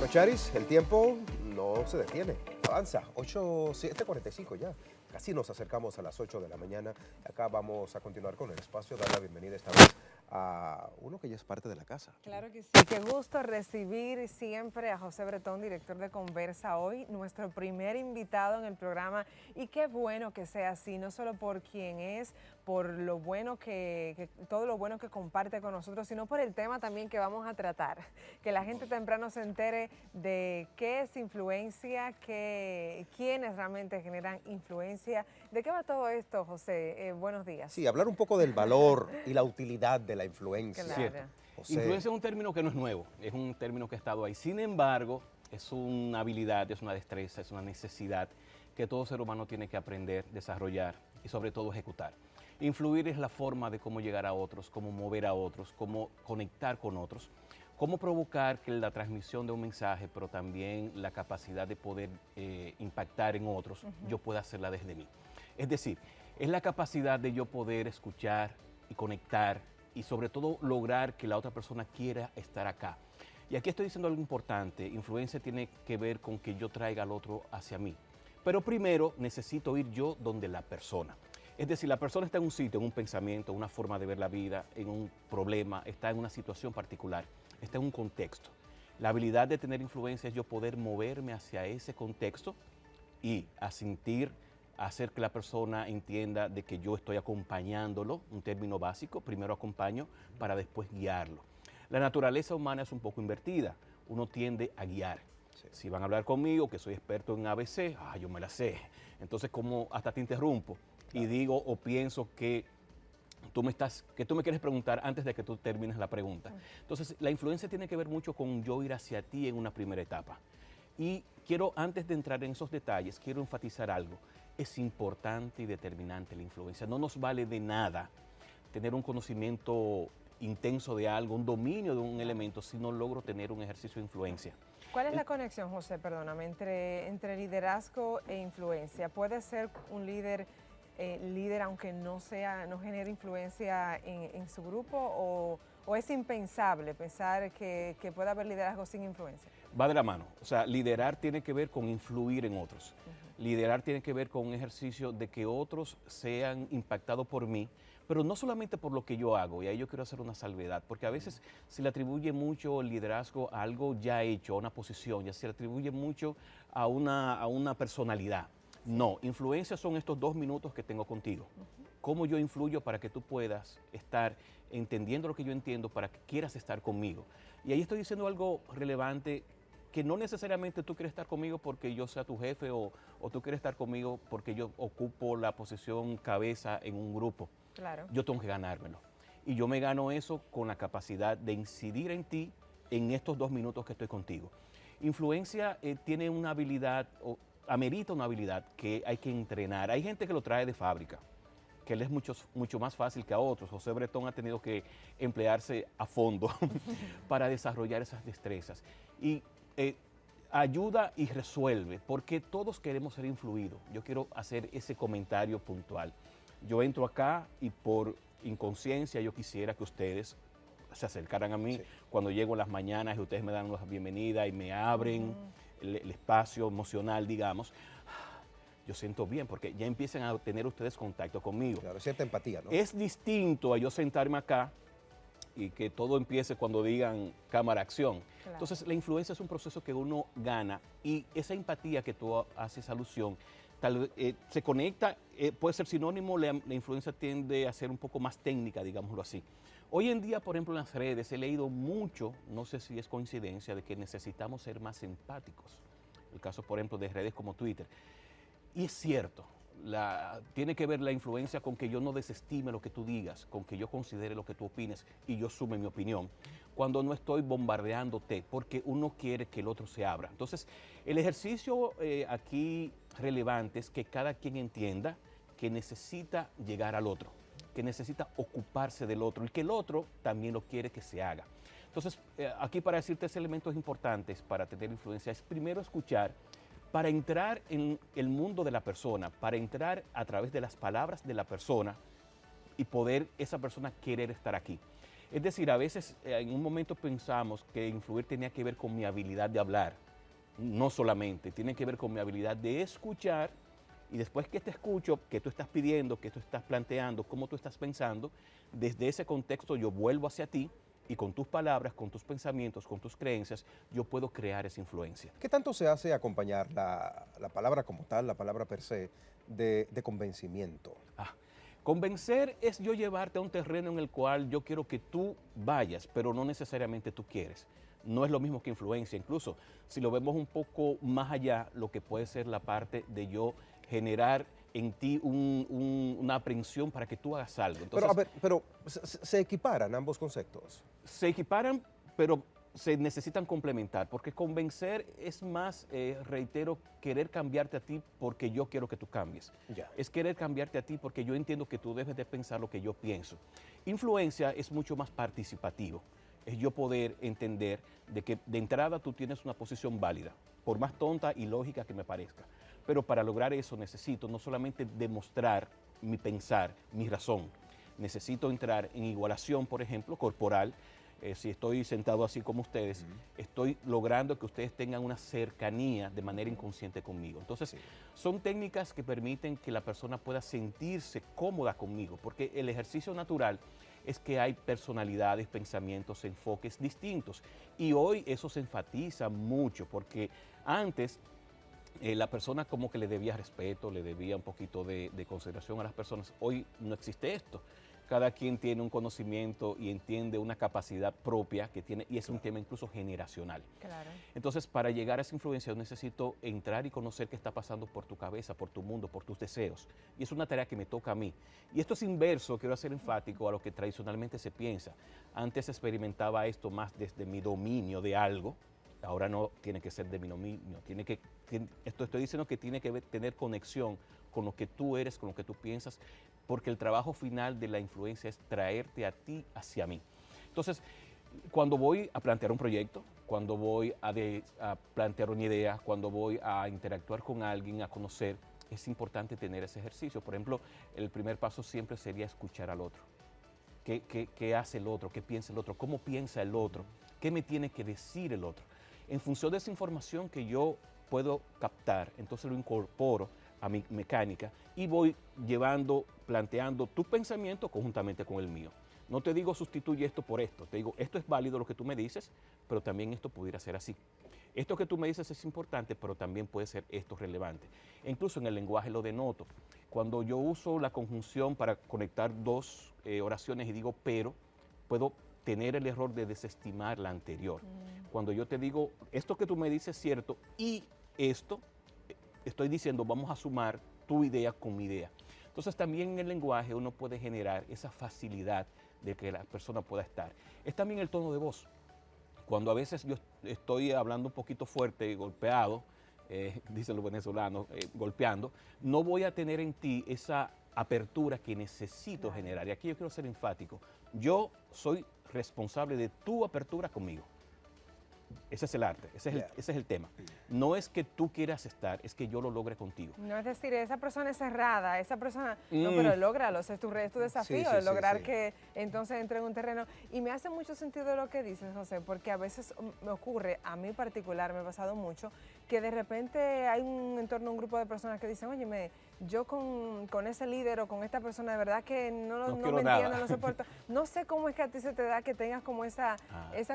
Bueno, Charis, el tiempo no se detiene, avanza, 7:45 ya. Casi nos acercamos a las 8 de la mañana. Acá vamos a continuar con el espacio, dar la bienvenida esta vez a uno que ya es parte de la casa. Claro que sí, qué gusto recibir siempre a José Bretón, director de Conversa Hoy, nuestro primer invitado en el programa, y qué bueno que sea así, no solo por quien es, por lo bueno todo lo bueno que comparte con nosotros, sino por el tema también que vamos a tratar, que la gente temprano se entere de qué es influencia, quiénes realmente generan influencia. ¿De qué va todo esto, José? Buenos días. Sí, hablar un poco del valor y la utilidad de la influencia. Claro. Cierto. José. Influencia es un término que no es nuevo, es un término que ha estado ahí. Sin embargo, es una habilidad, es una destreza, es una necesidad que todo ser humano tiene que aprender, desarrollar y sobre todo ejecutar. Influir es la forma de cómo llegar a otros, cómo mover a otros, cómo conectar con otros, cómo provocar que la transmisión de un mensaje, pero también la capacidad de poder impactar en otros, yo pueda hacerla desde mí. Es decir, es la capacidad de yo poder escuchar y conectar y sobre todo lograr que la otra persona quiera estar acá. Y aquí estoy diciendo algo importante, influencia tiene que ver con que yo traiga al otro hacia mí. Pero primero necesito ir yo donde la persona. Es decir, la persona está en un sitio, en un pensamiento, una forma de ver la vida, en un problema, está en una situación particular, está en un contexto. La habilidad de tener influencia es yo poder moverme hacia ese contexto y hacer que la persona entienda de que yo estoy acompañándolo, un término básico, primero acompaño para después guiarlo. La naturaleza humana es un poco invertida, uno tiende a guiar. Sí. Si van a hablar conmigo, que soy experto en ABC, yo me la sé, entonces como hasta te interrumpo y digo o pienso que tú me quieres preguntar antes de que tú termines la pregunta. Entonces la influencia tiene que ver mucho con yo ir hacia ti en una primera etapa. Y quiero, antes de entrar en esos detalles, quiero enfatizar algo. Es importante y determinante la influencia. No nos vale de nada tener un conocimiento intenso de algo, un dominio de un elemento, si no logro tener un ejercicio de influencia. ¿Cuál es la conexión, José, perdóname, entre liderazgo e influencia? ¿Puede ser un líder aunque no genere influencia en su grupo, o es impensable pensar que pueda haber liderazgo sin influencia? Va de la mano. O sea, liderar tiene que ver con influir en otros. Liderar tiene que ver con un ejercicio de que otros sean impactados por mí, pero no solamente por lo que yo hago, y ahí yo quiero hacer una salvedad, porque a veces se le atribuye mucho el liderazgo a algo ya hecho, a una posición, ya se le atribuye mucho a una personalidad. No, influencia son estos 2 minutos que tengo contigo. Cómo yo influyo para que tú puedas estar entendiendo lo que yo entiendo, para que quieras estar conmigo. Y ahí estoy diciendo algo relevante, que no necesariamente tú quieres estar conmigo porque yo sea tu jefe o tú quieres estar conmigo porque yo ocupo la posición cabeza en un grupo. Claro. Yo tengo que ganármelo. Y yo me gano eso con la capacidad de incidir en ti en estos 2 minutos que estoy contigo. Influencia tiene una habilidad, amerita una habilidad que hay que entrenar. Hay gente que lo trae de fábrica, que él es mucho más fácil que a otros. José Bretón ha tenido que emplearse a fondo para desarrollar esas destrezas. Y ayuda y resuelve, porque todos queremos ser influidos. Yo quiero hacer ese comentario puntual. Yo entro acá y por inconsciencia yo quisiera que ustedes se acercaran a mí cuando llego en las mañanas y ustedes me dan una bienvenida y me abren el espacio emocional, digamos. Yo siento bien porque ya empiezan a tener ustedes contacto conmigo. Claro, cierta empatía, ¿no? Es distinto a yo sentarme acá y que todo empiece cuando digan cámara, acción. Claro. Entonces la influencia es un proceso que uno gana y esa empatía que tú haces alusión, se conecta, puede ser sinónimo, la influencia tiende a ser un poco más técnica, digámoslo así. Hoy en día, por ejemplo, en las redes he leído mucho, no sé si es coincidencia, de que necesitamos ser más empáticos. El caso, por ejemplo, de redes como Twitter. Y es cierto, tiene que ver la influencia con que yo no desestime lo que tú digas, con que yo considere lo que tú opines y yo sume mi opinión, cuando no estoy bombardeándote, porque uno quiere que el otro se abra. Entonces, el ejercicio aquí relevante es que cada quien entienda que necesita llegar al otro, que necesita ocuparse del otro y que el otro también lo quiere que se haga. Entonces, aquí para decir 3 elementos importantes para tener influencia es primero escuchar, para entrar en el mundo de la persona, para entrar a través de las palabras de la persona y poder esa persona querer estar aquí. Es decir, a veces en un momento pensamos que influir tenía que ver con mi habilidad de hablar. No solamente, tiene que ver con mi habilidad de escuchar y después que te escucho, que tú estás pidiendo, que tú estás planteando, cómo tú estás pensando, desde ese contexto yo vuelvo hacia ti y con tus palabras, con tus pensamientos, con tus creencias, yo puedo crear esa influencia. ¿Qué tanto se hace acompañar la palabra como tal, la palabra per se, de convencimiento? Convencer es yo llevarte a un terreno en el cual yo quiero que tú vayas, pero no necesariamente tú quieres. No es lo mismo que influencia. Incluso si lo vemos un poco más allá, lo que puede ser la parte de yo generar en ti una aprehensión para que tú hagas algo. Entonces, Pero, a ver, pero ¿se equiparan ambos conceptos? se equiparan, pero se necesitan complementar, porque convencer es más, reitero, querer cambiarte a ti porque yo quiero que tú cambies. Ya. Es querer cambiarte a ti porque yo entiendo que tú debes de pensar lo que yo pienso. Influencia es mucho más participativo. Es yo poder entender de que de entrada tú tienes una posición válida, por más tonta y lógica que me parezca. Pero para lograr eso necesito no solamente demostrar mi pensar, mi razón, necesito entrar en igualación, por ejemplo, corporal. Si estoy sentado así como ustedes, estoy logrando que ustedes tengan una cercanía de manera inconsciente conmigo. Entonces, son técnicas que permiten que la persona pueda sentirse cómoda conmigo, porque el ejercicio natural es que hay personalidades, pensamientos, enfoques distintos. Y hoy eso se enfatiza mucho, porque antes la persona como que le debía respeto, le debía un poquito de consideración a las personas. Hoy no existe esto. Cada quien tiene un conocimiento y entiende una capacidad propia que tiene, y es un tema incluso generacional. Claro. Entonces, para llegar a esa influencia, yo necesito entrar y conocer qué está pasando por tu cabeza, por tu mundo, por tus deseos. Y es una tarea que me toca a mí. Y esto es inverso, quiero hacer enfático a lo que tradicionalmente se piensa. Antes experimentaba esto más desde mi dominio de algo. Ahora no tiene que ser de mi dominio. Estoy diciendo que tiene que tener conexión con lo que tú eres, con lo que tú piensas, porque el trabajo final de la influencia es traerte a ti hacia mí. Entonces, cuando voy a plantear un proyecto, cuando voy a plantear una idea, cuando voy a interactuar con alguien, a conocer, es importante tener ese ejercicio. Por ejemplo, el primer paso siempre sería escuchar al otro. ¿Qué hace el otro? ¿Qué piensa el otro? ¿Cómo piensa el otro? ¿Qué me tiene que decir el otro? En función de esa información que yo puedo captar, entonces lo incorporo a mi mecánica y voy planteando tu pensamiento conjuntamente con el mío. No te digo sustituye esto por esto, te digo esto es válido lo que tú me dices, pero también esto pudiera ser así. Esto que tú me dices es importante, pero también puede ser esto relevante. E incluso en el lenguaje lo denoto. Cuando yo uso la conjunción para conectar dos oraciones y digo pero, puedo tener el error de desestimar la anterior. Cuando yo te digo esto que tú me dices es cierto y esto, estoy diciendo vamos a sumar tu idea con mi idea. Entonces también en el lenguaje uno puede generar esa facilidad de que la persona pueda estar. Es también el tono de voz. Cuando a veces yo estoy hablando un poquito fuerte y golpeado, dicen los venezolanos, golpeando, no voy a tener en ti esa apertura que necesito generar. Y aquí yo quiero ser enfático. Yo soy responsable de tu apertura conmigo. Ese es el arte, ese es el tema. No es que tú quieras estar, es que yo lo logre contigo. No es decir, esa persona es cerrada, esa persona, no, pero lógralo, es tu desafío, de lograr que entonces entre en un terreno. Y me hace mucho sentido lo que dices, José, porque a veces me ocurre, a mí particular, me ha pasado mucho, que de repente hay un entorno, un grupo de personas que dicen, oye, yo con ese líder o con esta persona de verdad que no me entiendo, no soporto. No sé cómo es que a ti se te da que tengas como esa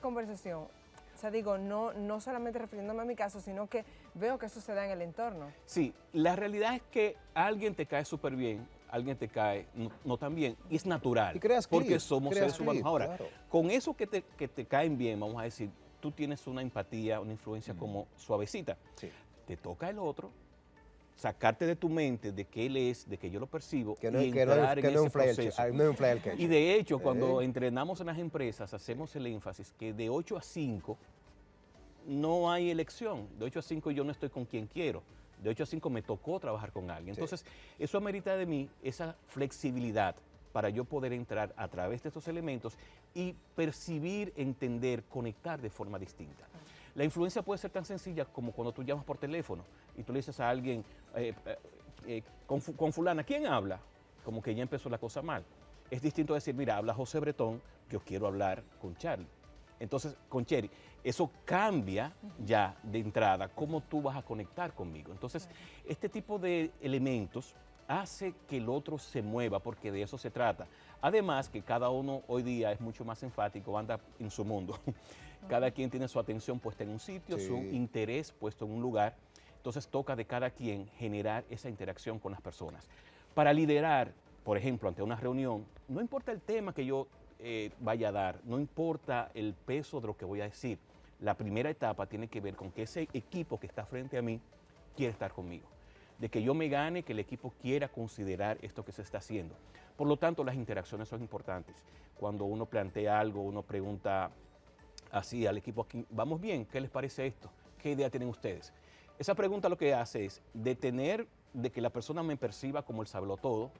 conversación. O sea, digo, no solamente refiriéndome a mi caso, sino que veo que eso se da en el entorno. Sí, la realidad es que alguien te cae súper bien, alguien te cae no tan bien, y es natural, y creas porque clip, somos seres humanos. Ahora, claro. con eso que te caen bien, vamos a decir, tú tienes una empatía, una influencia como suavecita. Sí. Te toca el otro, sacarte de tu mente de que él es, de que yo lo percibo, que no, y que entrar no en ese proceso. No infla el queche. Y de hecho, cuando entrenamos en las empresas, hacemos el énfasis que de 8 a 5 no hay elección. De 8 a 5 yo no estoy con quien quiero. De 8 a 5 me tocó trabajar con alguien. Entonces, eso amerita de mí esa flexibilidad para yo poder entrar a través de estos elementos y percibir, entender, conectar de forma distinta. La influencia puede ser tan sencilla como cuando tú llamas por teléfono y tú le dices a alguien, con fulana, ¿quién habla? Como que ya empezó la cosa mal. Es distinto decir, mira, habla José Bretón, yo quiero hablar con Charlie. Entonces, con Cheri, eso cambia ya de entrada cómo tú vas a conectar conmigo. Entonces, este tipo de elementos hace que el otro se mueva, porque de eso se trata. Además, que cada uno hoy día es mucho más enfático, anda en su mundo. Cada quien tiene su atención puesta en un sitio, su interés puesto en un lugar. Entonces, toca de cada quien generar esa interacción con las personas. Para liderar, por ejemplo, ante una reunión, no importa el tema que yo vaya a dar, no importa el peso de lo que voy a decir. La primera etapa tiene que ver con que ese equipo que está frente a mí quiere estar conmigo. De que yo me gane, que el equipo quiera considerar esto que se está haciendo. Por lo tanto, las interacciones son importantes. Cuando uno plantea algo, uno pregunta así al equipo aquí, ¿vamos bien? ¿Qué les parece esto? ¿Qué idea tienen ustedes? Esa pregunta lo que hace es detener de que la persona me perciba como el sabelotodo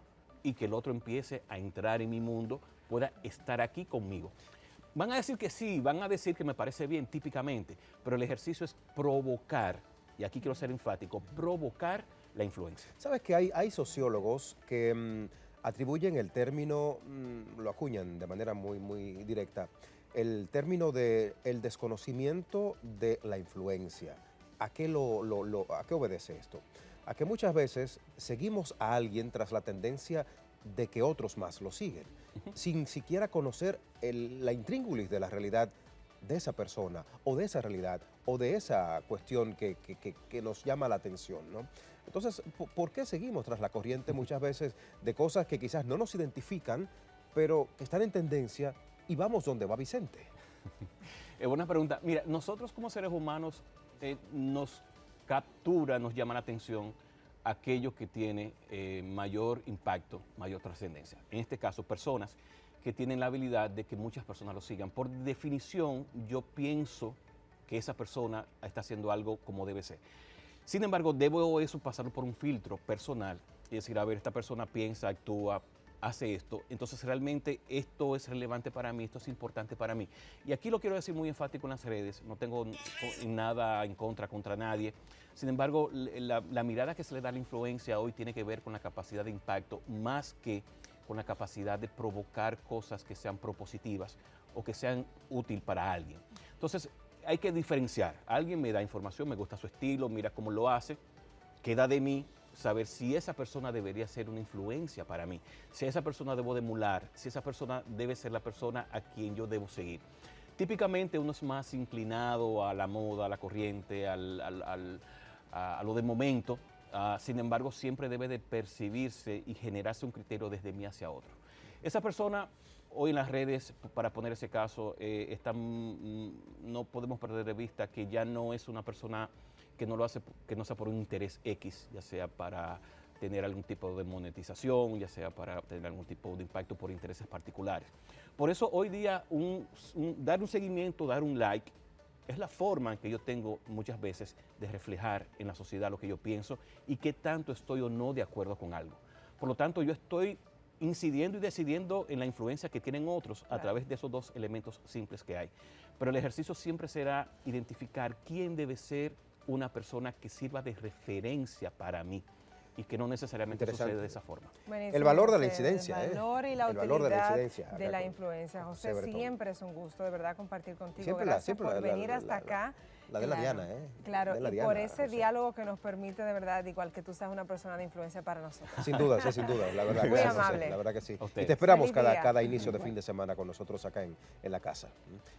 y que el otro empiece a entrar en mi mundo, pueda estar aquí conmigo. Van a decir que sí, van a decir que me parece bien típicamente, pero el ejercicio es provocar, y aquí quiero ser enfático, provocar la influencia. ¿Sabes que hay sociólogos que atribuyen el término, lo acuñan de manera muy directa, el término de el desconocimiento de la influencia? ¿A qué a qué obedece esto? A que muchas veces seguimos a alguien tras la tendencia de que otros más lo siguen, sin siquiera conocer la intríngulis de la realidad de esa persona, o de esa realidad, o de esa cuestión que nos llama la atención, ¿no? Entonces, ¿por qué seguimos tras la corriente muchas veces de cosas que quizás no nos identifican, pero que están en tendencia y vamos donde va Vicente? Es buena pregunta. Mira, nosotros como seres humanos nos captura, nos llama la atención aquello que tiene mayor impacto, mayor trascendencia. En este caso, personas que tienen la habilidad de que muchas personas lo sigan. Por definición, yo pienso que esa persona está haciendo algo como debe ser. Sin embargo, debo eso pasarlo por un filtro personal y decir, a ver, esta persona piensa, actúa, hace esto, entonces realmente esto es relevante para mí, esto es importante para mí. Y aquí lo quiero decir muy enfático en las redes, no tengo nada en contra nadie. Sin embargo, la mirada que se le da a la influencia hoy tiene que ver con la capacidad de impacto más que con la capacidad de provocar cosas que sean propositivas o que sean útiles para alguien. Entonces, hay que diferenciar. Alguien me da información, me gusta su estilo, mira cómo lo hace, queda de mí saber si esa persona debería ser una influencia para mí, si esa persona debo de emular, si esa persona debe ser la persona a quien yo debo seguir. Típicamente uno es más inclinado a la moda, a la corriente, a lo de momento. Sin embargo, siempre debe de percibirse y generarse un criterio desde mí hacia otro. Esa persona, hoy en las redes, para poner ese caso, no podemos perder de vista que ya no es una persona que no lo hace, que no sea por un interés X, ya sea para tener algún tipo de monetización, ya sea para tener algún tipo de impacto por intereses particulares. Por eso hoy día dar un seguimiento, dar un like, es la forma en que yo tengo muchas veces de reflejar en la sociedad lo que yo pienso y qué tanto estoy o no de acuerdo con algo. Por lo tanto, yo estoy incidiendo y decidiendo en la influencia que tienen otros a través de esos dos elementos simples que hay. Pero el ejercicio siempre será identificar quién debe ser una persona que sirva de referencia para mí y que no necesariamente sucede de esa forma. Buenísimo, El valor de la José, incidencia. El valor y la el valor de la utilidad incidencia. de la influencia. José, José Bretón. siempre es un gusto de verdad compartir contigo. Siempre Gracias por venir hasta acá. La de la Diana, ¿eh? Claro, de la y Diana, por ese José. diálogo que nos permite de verdad, igual que tú seas una persona de influencia para nosotros. Sin duda, sí, sin duda, la verdad. Muy Gracias, José, amable. la verdad que sí. A ustedes. Y te esperamos Feliz día. cada inicio de fin de semana con nosotros acá en la casa.